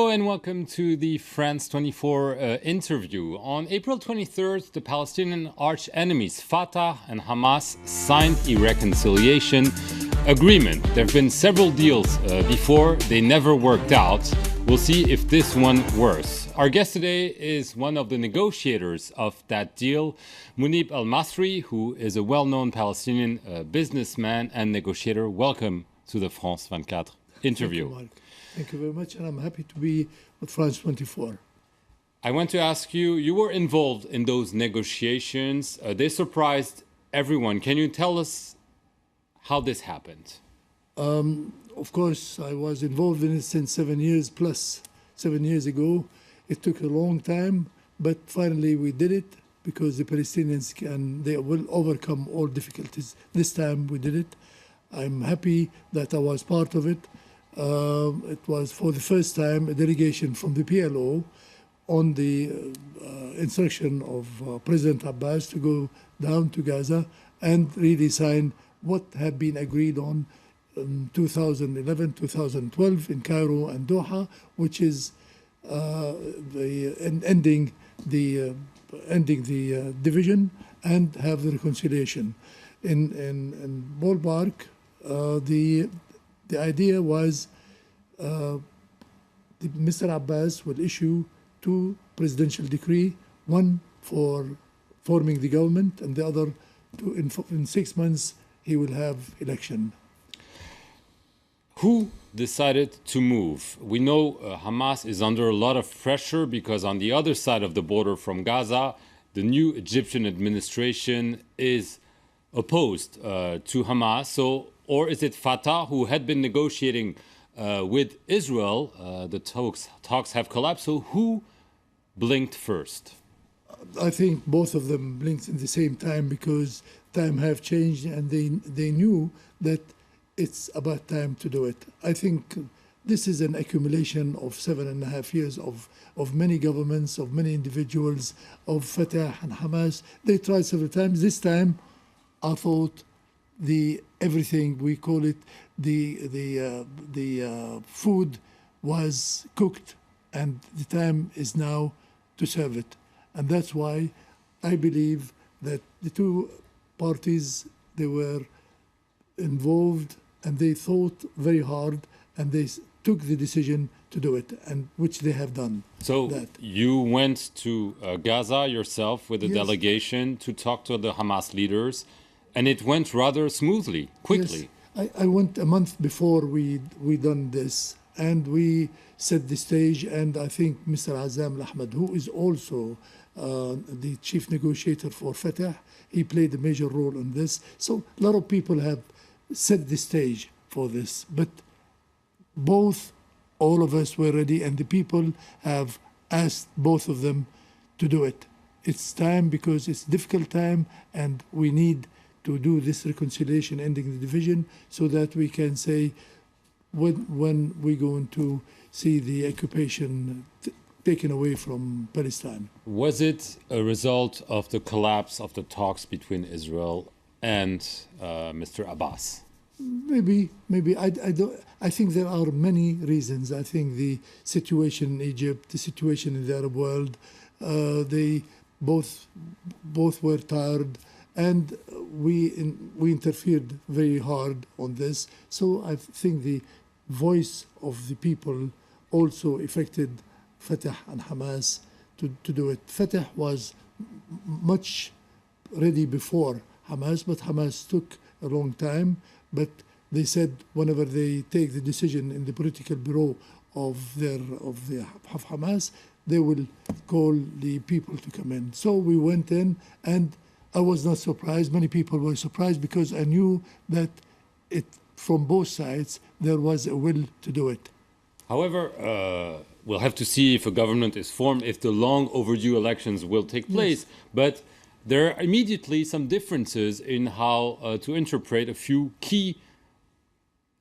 Hello and welcome to the France 24 interview. On April 23rd, the Palestinian arch-enemies Fatah and Hamas signed a reconciliation agreement. There have been several deals before, they never worked out. We'll see if this one works. Our guest today is one of the negotiators of that deal, Munib Al-Masri, who is a well-known Palestinian businessman and negotiator. Welcome to the France 24 interview. Thank you, Mark. Thank you very much, and I'm happy to be with France 24. I want to ask you, you were involved in those negotiations. They surprised everyone. Can you tell us how this happened? Of course, I was involved in it since 7 years plus. 7 years ago, it took a long time, but finally we did it because the Palestinians they will overcome all difficulties. This time we did it. I'm happy that I was part of it. It was for the first time a delegation from the PLO on the instruction of President Abbas to go down to Gaza and really sign what had been agreed on in 2011, 2012 in Cairo and Doha, which is ending the division and have the reconciliation. In ballpark, the idea was Mr. Abbas will issue 2 presidential decrees, one for forming the government and the other in 6 months he will have election. Who decided to move? We know Hamas is under a lot of pressure because on the other side of the border from Gaza, the new Egyptian administration is opposed to Hamas. Or is it Fatah, who had been negotiating with Israel? The talks have collapsed. So who blinked first? I think both of them blinked at the same time because time have changed and they knew that it's about time to do it. I think this is an accumulation of 7.5 years of many governments, of many individuals, of Fatah and Hamas. They tried several times. This time, I thought everything we call it the food was cooked and the time is now to serve it, and that's why I believe that the 2 parties, they were involved and they thought very hard and they took the decision to do it, and which they have done. So you went to Gaza yourself with a delegation to talk to the Hamas leaders. And it went rather smoothly, quickly. Yes. I went a month before we done this, and we set the stage. And I think Mr. Azam Al-Ahmad, who is also the chief negotiator for Fatah, he played a major role in this. So a lot of people have set the stage for this. But all of us were ready, and the people have asked both of them to do it. It's time because it's a difficult time, and we need to do this reconciliation, ending the division, so that we can say when we're going to see the occupation taken away from Palestine. Was it a result of the collapse of the talks between Israel and Mr. Abbas? Maybe. I think there are many reasons. I think the situation in Egypt, the situation in the Arab world, they both were tired. And we interfered very hard on this. So I think the voice of the people also affected Fatah and Hamas to do it. Fatah was much ready before Hamas, but Hamas took a long time. But they said whenever they take the decision in the political bureau of Hamas, they will call the people to come in. So we went in, and I was not surprised. Many people were surprised because I knew that from both sides there was a will to do it. However, we'll have to see if a government is formed, if the long overdue elections will take place. Yes. But there are immediately some differences in how to interpret a few key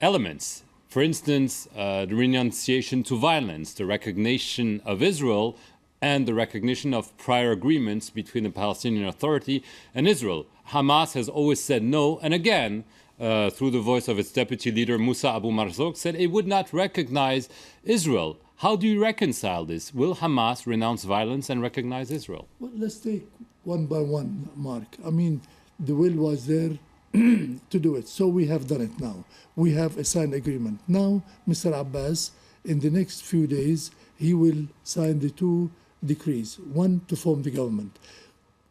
elements. For instance, the renunciation to violence, the recognition of Israel, and the recognition of prior agreements between the Palestinian Authority and Israel. Hamas has always said no, and again, through the voice of its deputy leader, Musa Abu Marzouk, said it would not recognize Israel. How do you reconcile this? Will Hamas renounce violence and recognize Israel? Well, let's take one by one, Mark. I mean, the will was there to do it. So we have done it now. We have a signed agreement. Now, Mr. Abbas, in the next few days, he will sign the two decrees. One, to form the government.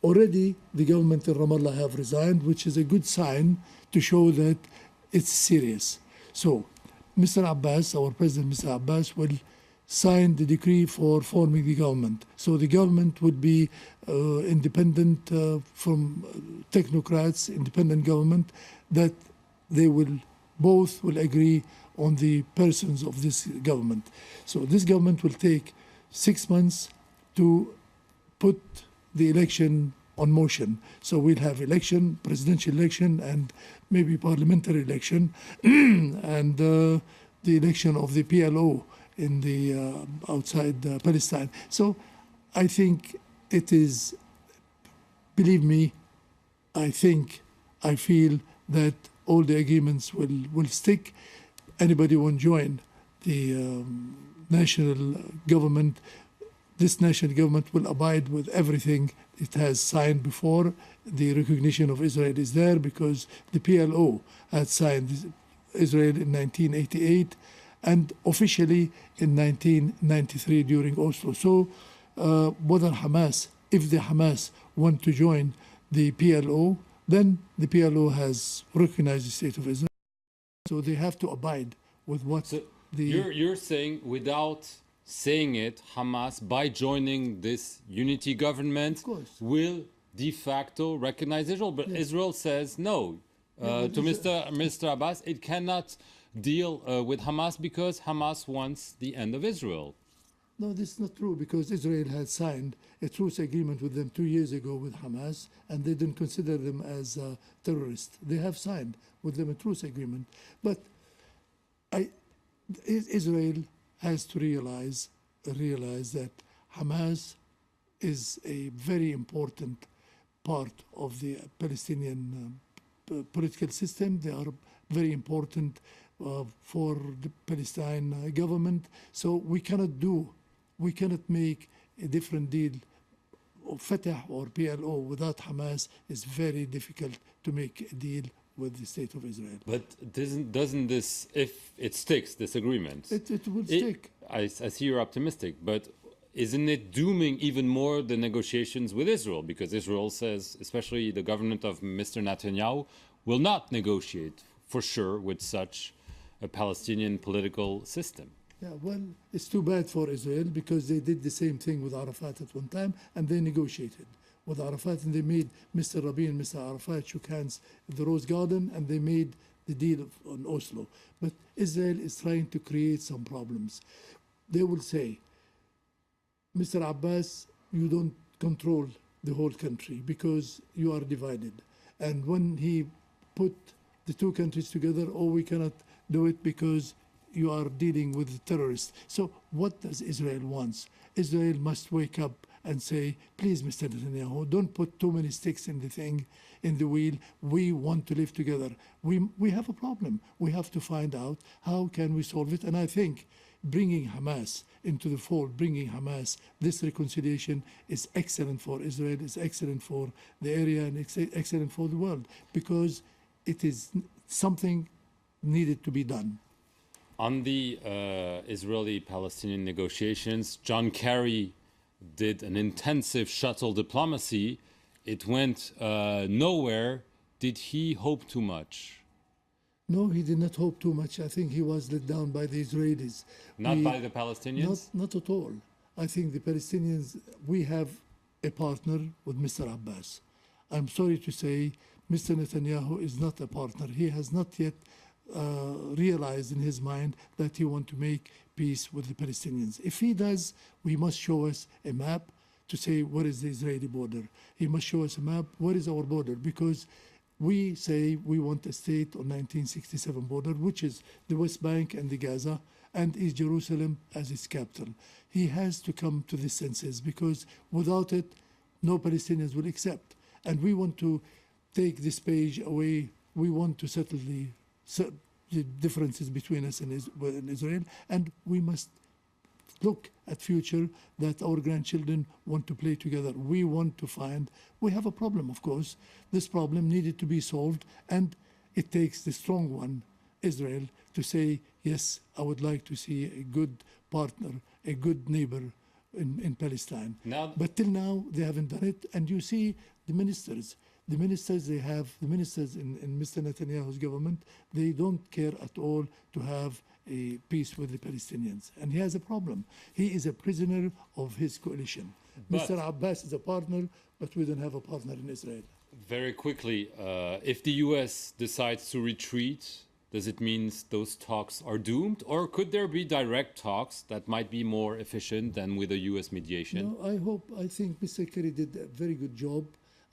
Already, the government in Ramallah have resigned, which is a good sign to show that it's serious. So, Mr. Abbas, our president, Mr. Abbas, will sign the decree for forming the government. So the government would be independent from technocrats, independent government, that they will both will agree on the persons of this government. So this government will take 6 months to put the election on motion. So we'll have election, presidential election, and maybe parliamentary election, and the election of the PLO in the outside Palestine. So I think it is, believe me, I feel that all the agreements will stick. Anybody won't join the national government. This national government will abide with everything it has signed before. The recognition of Israel is there because the PLO had signed Israel in 1988 and officially in 1993 during Oslo. So whether Hamas, if the Hamas want to join the PLO, then the PLO has recognized the state of Israel. So they have to abide with what You're saying without saying it, Hamas, by joining this unity government, will de facto recognize Israel. But Israel says no. To Mr. Abbas, it cannot deal with Hamas because Hamas wants the end of Israel. No, this is not true because Israel had signed a truce agreement with them 2 years ago with Hamas, and they didn't consider them as terrorists. They have signed with them a truce agreement. But Israel has to realize that Hamas is a very important part of the Palestinian political system. They are very important for the Palestine government. So we cannot make a different deal of Fatah or PLO without Hamas. It's very difficult to make a deal with the state of Israel. But doesn't this, if it sticks, this agreement? It will stick. I see you're optimistic, but isn't it dooming even more the negotiations with Israel? Because Israel says, especially the government of Mr. Netanyahu, will not negotiate for sure with such a Palestinian political system. Yeah, well, it's too bad for Israel because they did the same thing with Arafat at one time and they negotiated with Arafat and they made Mr. Rabin and Mr. Arafat shook hands in the Rose Garden and they made the deal on Oslo. But Israel is trying to create some problems. They will say, Mr. Abbas, you don't control the whole country because you are divided. And when he put the two countries together, we cannot do it because you are dealing with the terrorists. So what does Israel want? Israel must wake up and say, please, Mr. Netanyahu, don't put too many sticks in the wheel. We want to live together. We have a problem. We have to find out how can we solve it. And I think bringing Hamas into the fold, bringing Hamas, this reconciliation is excellent for Israel, is excellent for the area, and it's excellent for the world because it is something needed to be done. On the Israeli-Palestinian negotiations, John Kerry did an intensive shuttle diplomacy. It went nowhere. Did he hope too much? No, he did not hope too much. I think he was let down by the Israelis. Not by the Palestinians? Not at all. I think the Palestinians, we have a partner with Mr. Abbas. I'm sorry to say, Mr. Netanyahu is not a partner. He has not yet realized in his mind that he wants to make peace with the Palestinians. If he does, we must show us a map to say where is the Israeli border. He must show us a map, where is our border, because we say we want a state on 1967 border, which is the West Bank and the Gaza, and East Jerusalem as its capital. He has to come to the senses because without it, no Palestinians will accept. And we want to take this page away. We want to settle the differences between us and Israel, and we must look at future, that our grandchildren want to play together. We want to find, we have a problem, of course. This problem needed to be solved, and it takes the strong one, Israel, to say, yes, I would like to see a good partner, a good neighbor in Palestine. But till now, they haven't done it. And you see the ministers in Mr. Netanyahu's government, they don't care at all to have a peace with the Palestinians. And he has a problem. He is a prisoner of his coalition. Mr. Abbas is a partner, but we don't have a partner in Israel. Very quickly, if the US decides to retreat, does it mean those talks are doomed? Or could there be direct talks that might be more efficient than with a US mediation? No, I think Mr. Kerry did a very good job.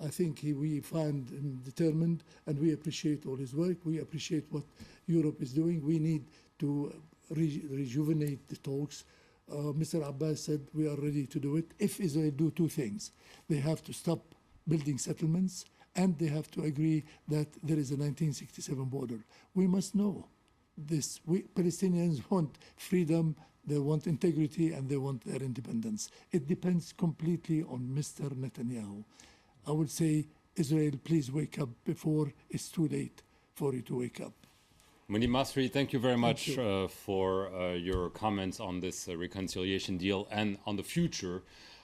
I think we find him determined, and we appreciate all his work. We appreciate what Europe is doing. We need to rejuvenate the talks. Mr. Abbas said we are ready to do it. If Israel do two things, they have to stop building settlements, and they have to agree that there is a 1967 border. We must know this. Palestinians want freedom, they want integrity, and they want their independence. It depends completely on Mr. Netanyahu. I would say, Israel, please wake up before it's too late for you to wake up. Munib Al-Masri, thank you very much for your comments on this reconciliation deal and on the future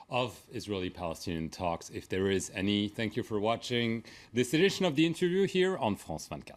of Israeli-Palestinian talks, if there is any. Thank you for watching this edition of The Interview here on France 24.